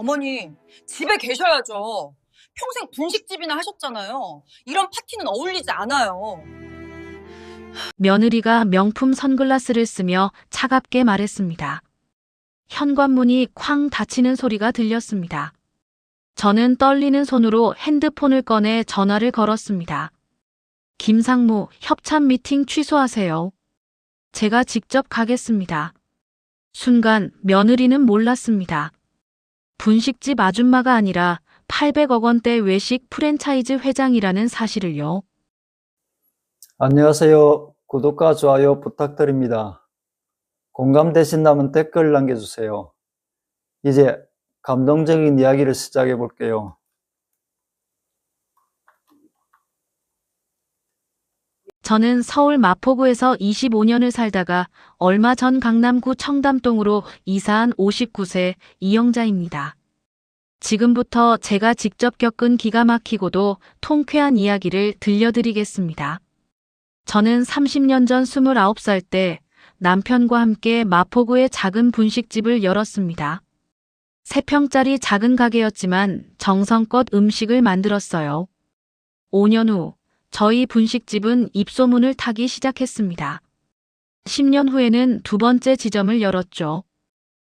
어머니, 집에 계셔야죠. 평생 분식집이나 하셨잖아요. 이런 파티는 어울리지 않아요. 며느리가 명품 선글라스를 쓰며 차갑게 말했습니다. 현관문이 쾅 닫히는 소리가 들렸습니다. 저는 떨리는 손으로 핸드폰을 꺼내 전화를 걸었습니다. 김상무, 협찬 미팅 취소하세요. 제가 직접 가겠습니다. 순간 며느리는 몰랐습니다. 분식집 아줌마가 아니라 800억 원대 외식 프랜차이즈 회장이라는 사실을요. 안녕하세요. 구독과 좋아요 부탁드립니다. 공감되신다면 댓글 남겨주세요. 이제 감동적인 이야기를 시작해 볼게요. 저는 서울 마포구에서 25년을 살다가 얼마 전 강남구 청담동으로 이사한 59세 이영자입니다. 지금부터 제가 직접 겪은 기가 막히고도 통쾌한 이야기를 들려드리겠습니다. 저는 30년 전 29살 때 남편과 함께 마포구의 작은 분식집을 열었습니다. 3평짜리 작은 가게였지만 정성껏 음식을 만들었어요. 5년 후 저희 분식집은 입소문을 타기 시작했습니다. 10년 후에는 두 번째 지점을 열었죠.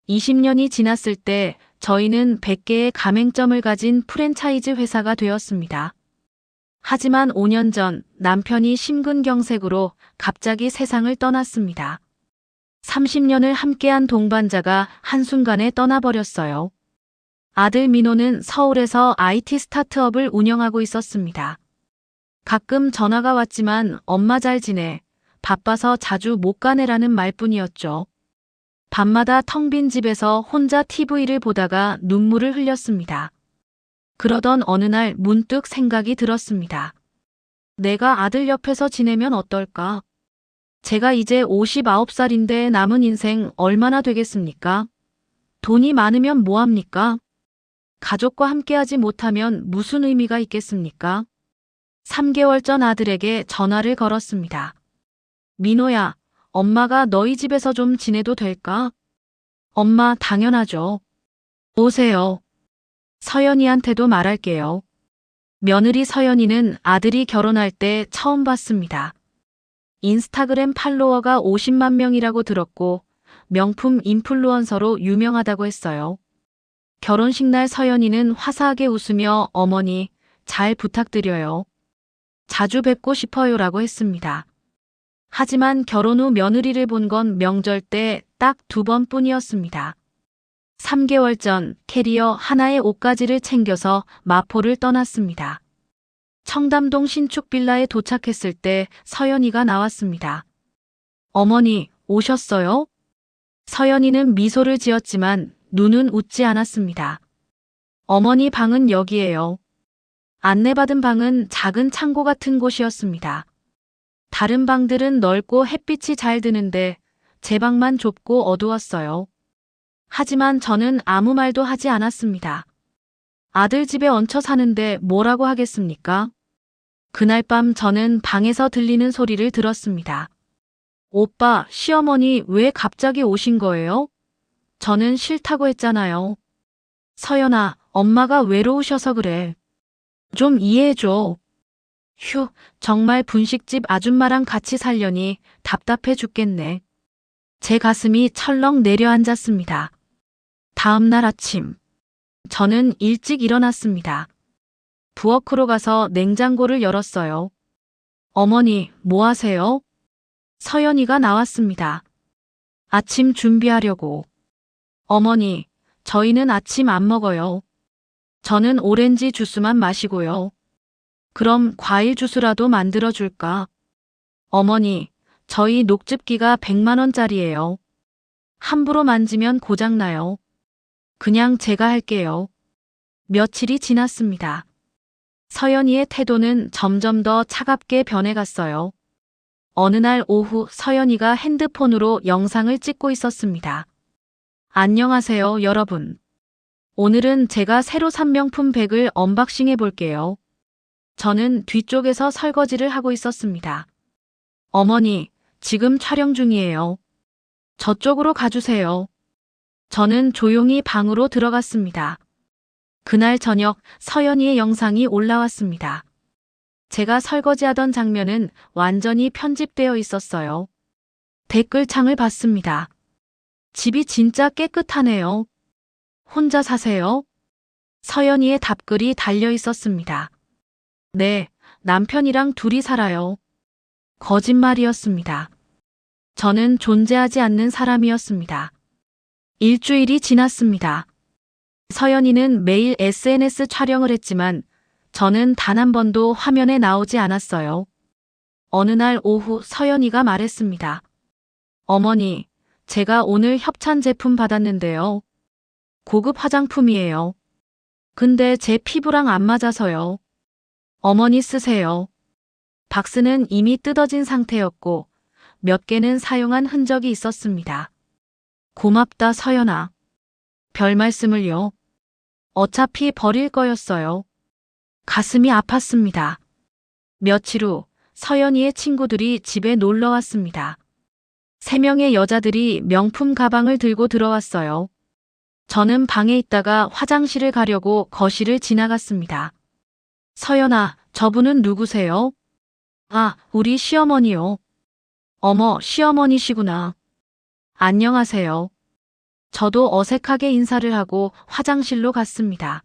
20년이 지났을 때 저희는 100개의 가맹점을 가진 프랜차이즈 회사가 되었습니다. 하지만 5년 전 남편이 심근경색으로 갑자기 세상을 떠났습니다. 30년을 함께한 동반자가 한순간에 떠나버렸어요. 아들 민호는 서울에서 IT 스타트업을 운영하고 있었습니다. 가끔 전화가 왔지만 엄마 잘 지내, 바빠서 자주 못 가네라는 말뿐이었죠. 밤마다 텅 빈 집에서 혼자 TV를 보다가 눈물을 흘렸습니다. 그러던 어느 날 문득 생각이 들었습니다. 내가 아들 옆에서 지내면 어떨까? 제가 이제 59살인데 남은 인생 얼마나 되겠습니까? 돈이 많으면 뭐합니까? 가족과 함께하지 못하면 무슨 의미가 있겠습니까? 3개월 전 아들에게 전화를 걸었습니다. 민호야, 엄마가 너희 집에서 좀 지내도 될까? 엄마, 당연하죠. 오세요. 서연이한테도 말할게요. 며느리 서연이는 아들이 결혼할 때 처음 봤습니다. 인스타그램 팔로워가 50만 명이라고 들었고 명품 인플루언서로 유명하다고 했어요. 결혼식 날 서연이는 화사하게 웃으며 어머니, 잘 부탁드려요. 자주 뵙고 싶어요라고 했습니다. 하지만 결혼 후 며느리를 본 건 명절 때 딱 2번뿐이었습니다. 3개월 전 캐리어 하나의 옷가지를 챙겨서 마포를 떠났습니다. 청담동 신축 빌라에 도착했을 때 서연이가 나왔습니다. 어머니, 오셨어요? 서연이는 미소를 지었지만 눈은 웃지 않았습니다. 어머니 방은 여기예요. 안내받은 방은 작은 창고 같은 곳이었습니다. 다른 방들은 넓고 햇빛이 잘 드는데 제 방만 좁고 어두웠어요. 하지만 저는 아무 말도 하지 않았습니다. 아들 집에 얹혀 사는데 뭐라고 하겠습니까? 그날 밤 저는 방에서 들리는 소리를 들었습니다. 오빠, 시어머니 왜 갑자기 오신 거예요? 저는 싫다고 했잖아요. 서연아, 엄마가 외로우셔서 그래. 좀 이해해줘. 휴, 정말 분식집 아줌마랑 같이 살려니 답답해 죽겠네. 제 가슴이 철렁 내려앉았습니다. 다음 날 아침, 저는 일찍 일어났습니다. 부엌으로 가서 냉장고를 열었어요. 어머니, 뭐 하세요? 서연이가 나왔습니다. 아침 준비하려고. 어머니, 저희는 아침 안 먹어요. 저는 오렌지 주스만 마시고요. 그럼 과일 주스라도 만들어줄까? 어머니, 저희 녹즙기가 100만 원짜리예요. 함부로 만지면 고장나요. 그냥 제가 할게요. 며칠이 지났습니다. 서연이의 태도는 점점 더 차갑게 변해갔어요. 어느 날 오후 서연이가 핸드폰으로 영상을 찍고 있었습니다. 안녕하세요, 여러분. 오늘은 제가 새로 산 명품 백을 언박싱 해볼게요. 저는 뒤쪽에서 설거지를 하고 있었습니다. 어머니, 지금 촬영 중이에요. 저쪽으로 가주세요. 저는 조용히 방으로 들어갔습니다. 그날 저녁 서연이의 영상이 올라왔습니다. 제가 설거지하던 장면은 완전히 편집되어 있었어요. 댓글창을 봤습니다. 집이 진짜 깨끗하네요. 혼자 사세요? 서연이의 답글이 달려 있었습니다. 네, 남편이랑 둘이 살아요. 거짓말이었습니다. 저는 존재하지 않는 사람이었습니다. 일주일이 지났습니다. 서연이는 매일 SNS 촬영을 했지만 저는 단 한 번도 화면에 나오지 않았어요. 어느 날 오후 서연이가 말했습니다. 어머니, 제가 오늘 협찬 제품 받았는데요. 고급 화장품이에요. 근데 제 피부랑 안 맞아서요. 어머니 쓰세요. 박스는 이미 뜯어진 상태였고 몇 개는 사용한 흔적이 있었습니다. 고맙다 서연아. 별 말씀을요. 어차피 버릴 거였어요. 가슴이 아팠습니다. 며칠 후 서연이의 친구들이 집에 놀러 왔습니다. 3명의 여자들이 명품 가방을 들고 들어왔어요. 저는 방에 있다가 화장실을 가려고 거실을 지나갔습니다. 서연아, 저분은 누구세요? 아, 우리 시어머니요. 어머, 시어머니시구나. 안녕하세요. 저도 어색하게 인사를 하고 화장실로 갔습니다.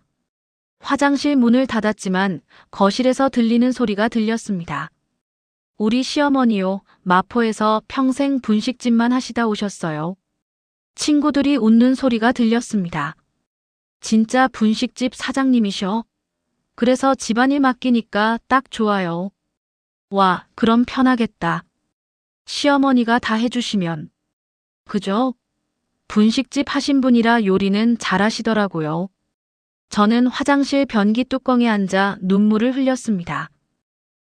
화장실 문을 닫았지만 거실에서 들리는 소리가 들렸습니다. 우리 시어머니요, 마포에서 평생 분식집만 하시다 오셨어요. 친구들이 웃는 소리가 들렸습니다. 진짜 분식집 사장님이셔? 그래서 집안일 맡기니까 딱 좋아요. 와, 그럼 편하겠다. 시어머니가 다 해주시면. 그죠? 분식집 하신 분이라 요리는 잘하시더라고요. 저는 화장실 변기 뚜껑에 앉아 눈물을 흘렸습니다.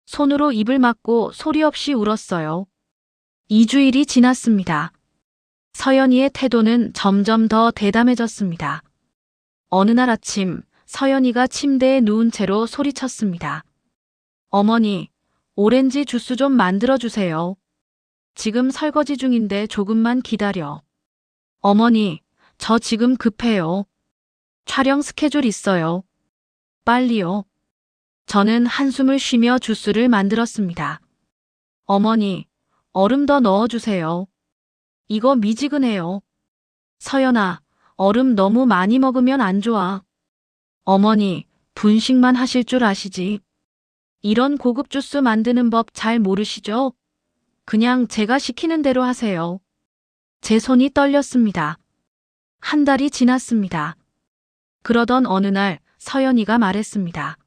손으로 입을 막고 소리 없이 울었어요. 2주일이 지났습니다. 서연이의 태도는 점점 더 대담해졌습니다. 어느 날 아침, 서연이가 침대에 누운 채로 소리쳤습니다. 어머니, 오렌지 주스 좀 만들어주세요. 지금 설거지 중인데 조금만 기다려. 어머니, 저 지금 급해요. 촬영 스케줄 있어요. 빨리요. 저는 한숨을 쉬며 주스를 만들었습니다. 어머니, 얼음 더 넣어주세요. 이거 미지근해요. 서연아, 얼음 너무 많이 먹으면 안 좋아. 어머니, 분식만 하실 줄 아시지? 이런 고급 주스 만드는 법 잘 모르시죠? 그냥 제가 시키는 대로 하세요. 제 손이 떨렸습니다. 한 달이 지났습니다. 그러던 어느 날 서연이가 말했습니다.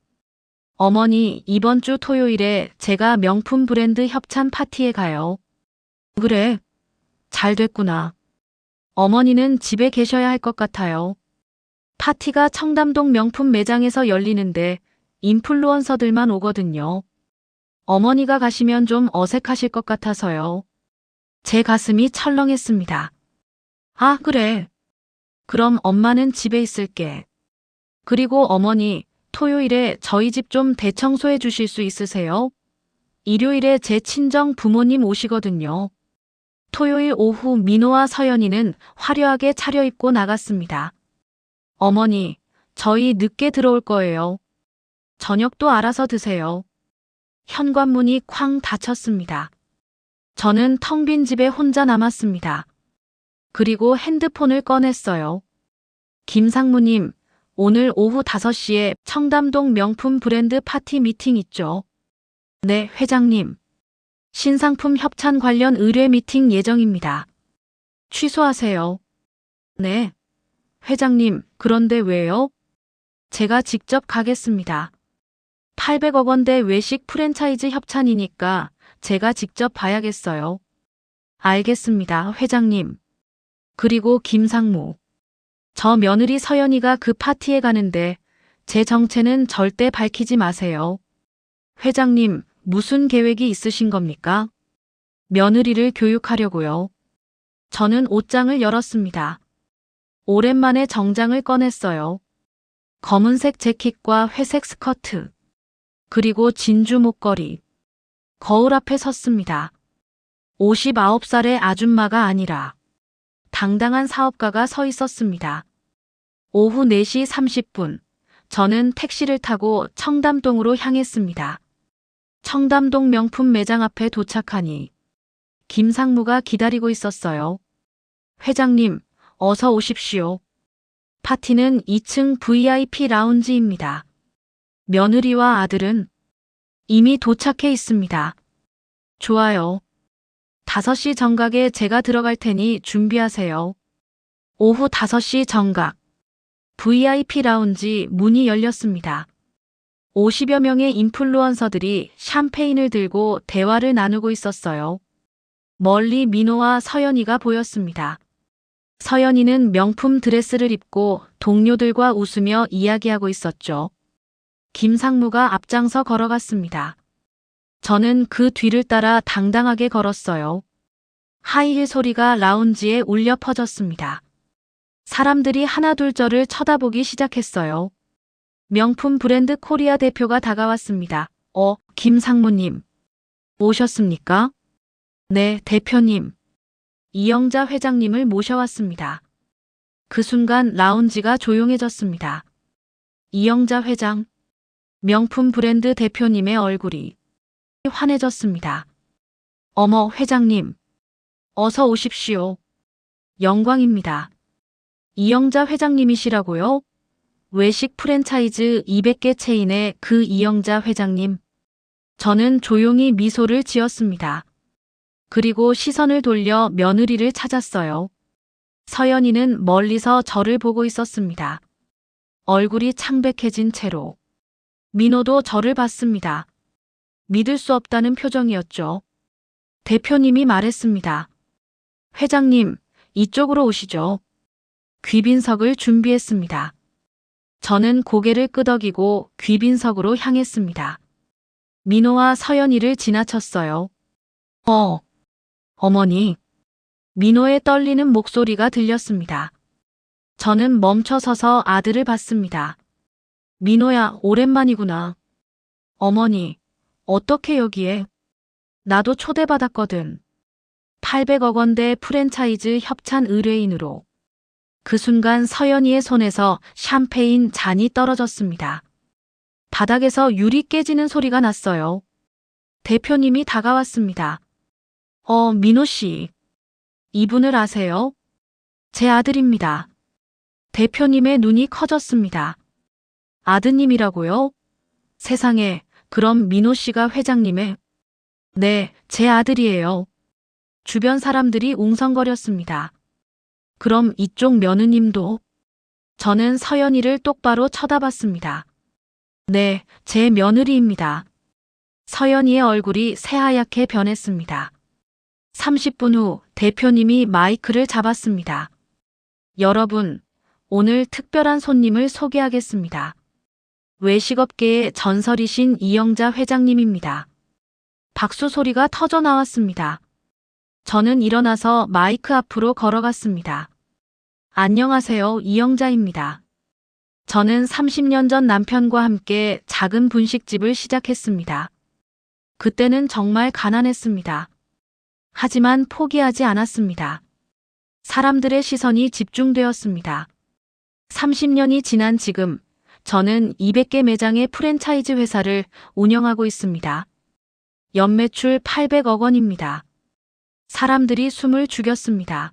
어머니, 이번 주 토요일에 제가 명품 브랜드 협찬 파티에 가요. 그래, 잘 됐구나. 어머니는 집에 계셔야 할 것 같아요. 파티가 청담동 명품 매장에서 열리는데 인플루언서들만 오거든요. 어머니가 가시면 좀 어색하실 것 같아서요. 제 가슴이 철렁했습니다. 아, 그래. 그럼 엄마는 집에 있을게. 그리고 어머니, 토요일에 저희 집 좀 대청소해 주실 수 있으세요? 일요일에 제 친정 부모님 오시거든요. 토요일 오후 민호와 서연이는 화려하게 차려입고 나갔습니다. 어머니, 저희 늦게 들어올 거예요. 저녁도 알아서 드세요. 현관문이 쾅 닫혔습니다. 저는 텅 빈 집에 혼자 남았습니다. 그리고 핸드폰을 꺼냈어요. 김상무님, 오늘 오후 5시에 청담동 명품 브랜드 파티 미팅 있죠? 네, 회장님. 신상품 협찬 관련 의뢰 미팅 예정입니다. 취소하세요. 네. 회장님, 그런데 왜요? 제가 직접 가겠습니다. 800억 원대 외식 프랜차이즈 협찬이니까 제가 직접 봐야겠어요. 알겠습니다, 회장님. 그리고 김상무. 저 며느리 서연이가 그 파티에 가는데 제 정체는 절대 밝히지 마세요. 회장님, 무슨 계획이 있으신 겁니까? 며느리를 교육하려고요. 저는 옷장을 열었습니다. 오랜만에 정장을 꺼냈어요. 검은색 재킷과 회색 스커트. 그리고 진주 목걸이. 거울 앞에 섰습니다. 59살의 아줌마가 아니라 당당한 사업가가 서 있었습니다. 오후 4시 30분, 저는 택시를 타고 청담동으로 향했습니다. 청담동 명품 매장 앞에 도착하니 김상무가 기다리고 있었어요. 회장님, 어서 오십시오. 파티는 2층 VIP 라운지입니다. 며느리와 아들은 이미 도착해 있습니다. 좋아요. 5시 정각에 제가 들어갈 테니 준비하세요. 오후 5시 정각. VIP 라운지 문이 열렸습니다. 50여 명의 인플루언서들이 샴페인을 들고 대화를 나누고 있었어요. 멀리 민호와 서연이가 보였습니다. 서연이는 명품 드레스를 입고 동료들과 웃으며 이야기하고 있었죠. 김상무가 앞장서 걸어갔습니다. 저는 그 뒤를 따라 당당하게 걸었어요. 하이힐 소리가 라운지에 울려 퍼졌습니다. 사람들이 하나둘 저를 쳐다보기 시작했어요. 명품 브랜드 코리아 대표가 다가왔습니다. 김상무님. 오셨습니까? 네, 대표님. 이영자 회장님을 모셔왔습니다. 그 순간 라운지가 조용해졌습니다. 이영자 회장. 명품 브랜드 대표님의 얼굴이 환해졌습니다. 어머, 회장님. 어서 오십시오. 영광입니다. 이영자 회장님이시라고요? 외식 프랜차이즈 200개 체인의 그 이영자 회장님. 저는 조용히 미소를 지었습니다. 그리고 시선을 돌려 며느리를 찾았어요. 서연이는 멀리서 저를 보고 있었습니다. 얼굴이 창백해진 채로. 민호도 저를 봤습니다. 믿을 수 없다는 표정이었죠. 대표님이 말했습니다. 회장님, 이쪽으로 오시죠. 귀빈석을 준비했습니다. 저는 고개를 끄덕이고 귀빈석으로 향했습니다. 민호와 서연이를 지나쳤어요. 어머니. 민호의 떨리는 목소리가 들렸습니다. 저는 멈춰서서 아들을 봤습니다. 민호야, 오랜만이구나. 어머니, 어떻게 여기에? 나도 초대받았거든. 800억 원대 프랜차이즈 협찬 의뢰인으로. 그 순간 서연이의 손에서 샴페인 잔이 떨어졌습니다. 바닥에서 유리 깨지는 소리가 났어요. 대표님이 다가왔습니다. 민호 씨. 이분을 아세요? 제 아들입니다. 대표님의 눈이 커졌습니다. 아드님이라고요? 세상에, 그럼 민호 씨가 회장님의? 네, 제 아들이에요. 주변 사람들이 웅성거렸습니다. 그럼 이쪽 며느님도? 저는 서연이를 똑바로 쳐다봤습니다. 네, 제 며느리입니다. 서연이의 얼굴이 새하얗게 변했습니다. 30분 후 대표님이 마이크를 잡았습니다. 여러분, 오늘 특별한 손님을 소개하겠습니다. 외식업계의 전설이신 이영자 회장님입니다. 박수 소리가 터져 나왔습니다. 저는 일어나서 마이크 앞으로 걸어갔습니다. 안녕하세요, 이영자입니다. 저는 30년 전 남편과 함께 작은 분식집을 시작했습니다. 그때는 정말 가난했습니다. 하지만 포기하지 않았습니다. 사람들의 시선이 집중되었습니다. 30년이 지난 지금 저는 200개 매장의 프랜차이즈 회사를 운영하고 있습니다. 연매출 800억 원입니다. 사람들이 숨을 죽였습니다.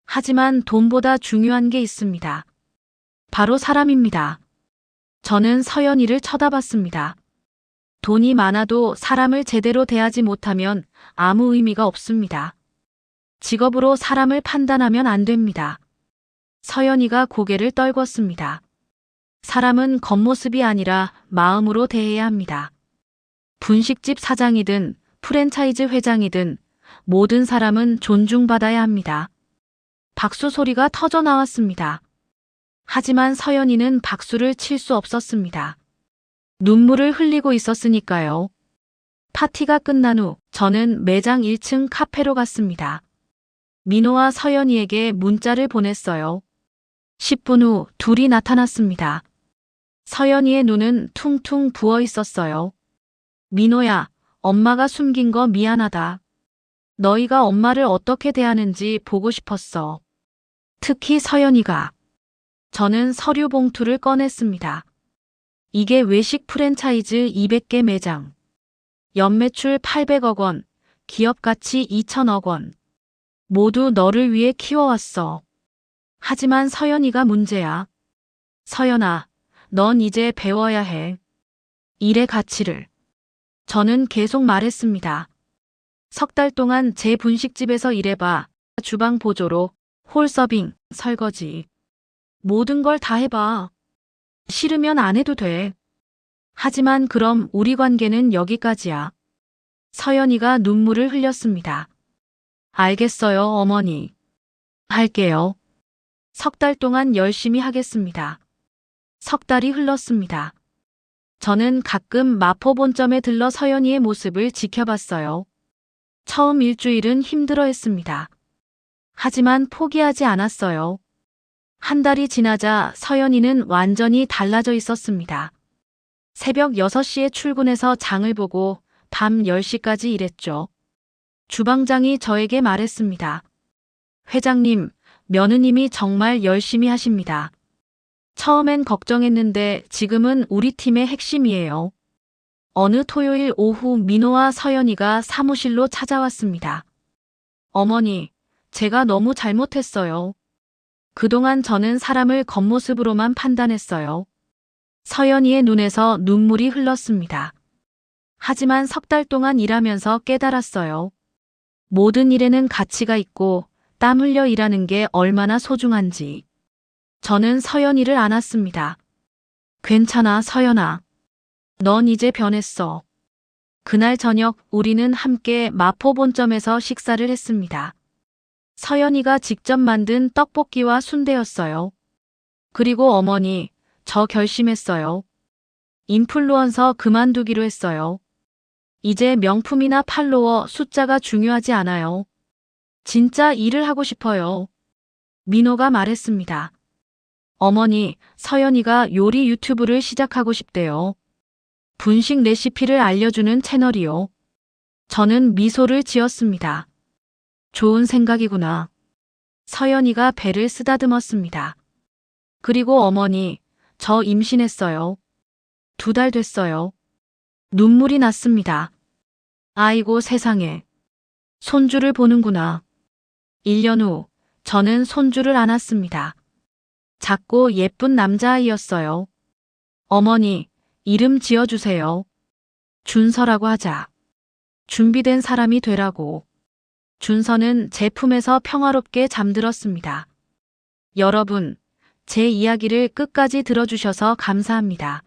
하지만 돈보다 중요한 게 있습니다. 바로 사람입니다. 저는 서연이를 쳐다봤습니다. 돈이 많아도 사람을 제대로 대하지 못하면 아무 의미가 없습니다. 직업으로 사람을 판단하면 안 됩니다. 서연이가 고개를 떨궜습니다. 사람은 겉모습이 아니라 마음으로 대해야 합니다. 분식집 사장이든 프랜차이즈 회장이든 모든 사람은 존중받아야 합니다. 박수 소리가 터져 나왔습니다. 하지만 서연이는 박수를 칠 수 없었습니다. 눈물을 흘리고 있었으니까요. 파티가 끝난 후 저는 매장 1층 카페로 갔습니다. 민호와 서연이에게 문자를 보냈어요. 10분 후 둘이 나타났습니다. 서연이의 눈은 퉁퉁 부어 있었어요. 민호야, 엄마가 숨긴 거 미안하다. 너희가 엄마를 어떻게 대하는지 보고 싶었어. 특히 서연이가. 저는 서류 봉투를 꺼냈습니다. 이게 외식 프랜차이즈 200개 매장. 연매출 800억 원, 기업 가치 2천억 원. 모두 너를 위해 키워왔어. 하지만 서연이가 문제야. 서연아, 넌 이제 배워야 해. 일의 가치를. 저는 계속 말했습니다. 3달 동안 제 분식집에서 일해봐. 주방 보조로, 홀 서빙, 설거지. 모든 걸 다 해봐. 싫으면 안 해도 돼. 하지만 그럼 우리 관계는 여기까지야. 서연이가 눈물을 흘렸습니다. 알겠어요, 어머니. 할게요. 3달 동안 열심히 하겠습니다. 3달이 흘렀습니다. 저는 가끔 마포본점에 들러 서연이의 모습을 지켜봤어요. 처음 일주일은 힘들어했습니다. 하지만 포기하지 않았어요. 한 달이 지나자 서연이는 완전히 달라져 있었습니다. 새벽 6시에 출근해서 장을 보고 밤 10시까지 일했죠. 주방장이 저에게 말했습니다. 회장님, 며느님이 정말 열심히 하십니다. 처음엔 걱정했는데 지금은 우리 팀의 핵심이에요. 어느 토요일 오후 민호와 서연이가 사무실로 찾아왔습니다. 어머니, 제가 너무 잘못했어요. 그동안 저는 사람을 겉모습으로만 판단했어요. 서연이의 눈에서 눈물이 흘렀습니다. 하지만 3달 동안 일하면서 깨달았어요. 모든 일에는 가치가 있고 땀 흘려 일하는 게 얼마나 소중한지. 저는 서연이를 안았습니다. 괜찮아, 서연아. 넌 이제 변했어. 그날 저녁 우리는 함께 마포본점에서 식사를 했습니다. 서연이가 직접 만든 떡볶이와 순대였어요. 그리고 어머니, 저 결심했어요. 인플루언서 그만두기로 했어요. 이제 명품이나 팔로워 숫자가 중요하지 않아요. 진짜 일을 하고 싶어요. 민호가 말했습니다. 어머니, 서연이가 요리 유튜브를 시작하고 싶대요. 분식 레시피를 알려주는 채널이요. 저는 미소를 지었습니다. 좋은 생각이구나. 서연이가 배를 쓰다듬었습니다. 그리고 어머니, 저 임신했어요. 2달 됐어요. 눈물이 났습니다. 아이고 세상에. 손주를 보는구나. 1년 후, 저는 손주를 안았습니다. 작고 예쁜 남자아이였어요. 어머니, 이름 지어주세요. 준서라고 하자. 준비된 사람이 되라고. 준서는 제 품에서 평화롭게 잠들었습니다. 여러분, 제 이야기를 끝까지 들어주셔서 감사합니다.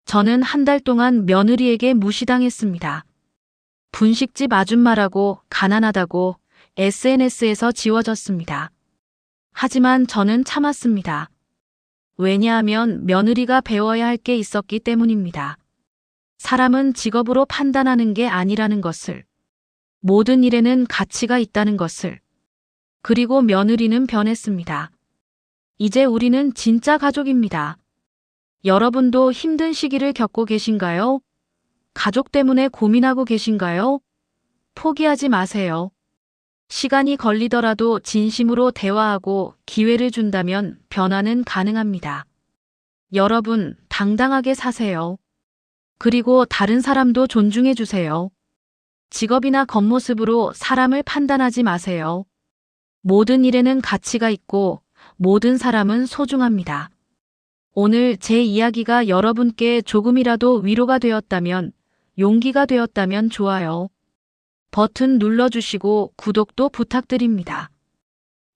저는 한 달 동안 며느리에게 무시당했습니다. 분식집 아줌마라고 가난하다고 SNS에서 지워졌습니다. 하지만 저는 참았습니다. 왜냐하면 며느리가 배워야 할 게 있었기 때문입니다. 사람은 직업으로 판단하는 게 아니라는 것을. 모든 일에는 가치가 있다는 것을. 그리고 며느리는 변했습니다. 이제 우리는 진짜 가족입니다. 여러분도 힘든 시기를 겪고 계신가요? 가족 때문에 고민하고 계신가요? 포기하지 마세요. 시간이 걸리더라도 진심으로 대화하고 기회를 준다면 변화는 가능합니다. 여러분, 당당하게 사세요. 그리고 다른 사람도 존중해 주세요. 직업이나 겉모습으로 사람을 판단하지 마세요. 모든 일에는 가치가 있고 모든 사람은 소중합니다. 오늘 제 이야기가 여러분께 조금이라도 위로가 되었다면, 용기가 되었다면 좋아요 버튼 눌러주시고 구독도 부탁드립니다.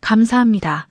감사합니다.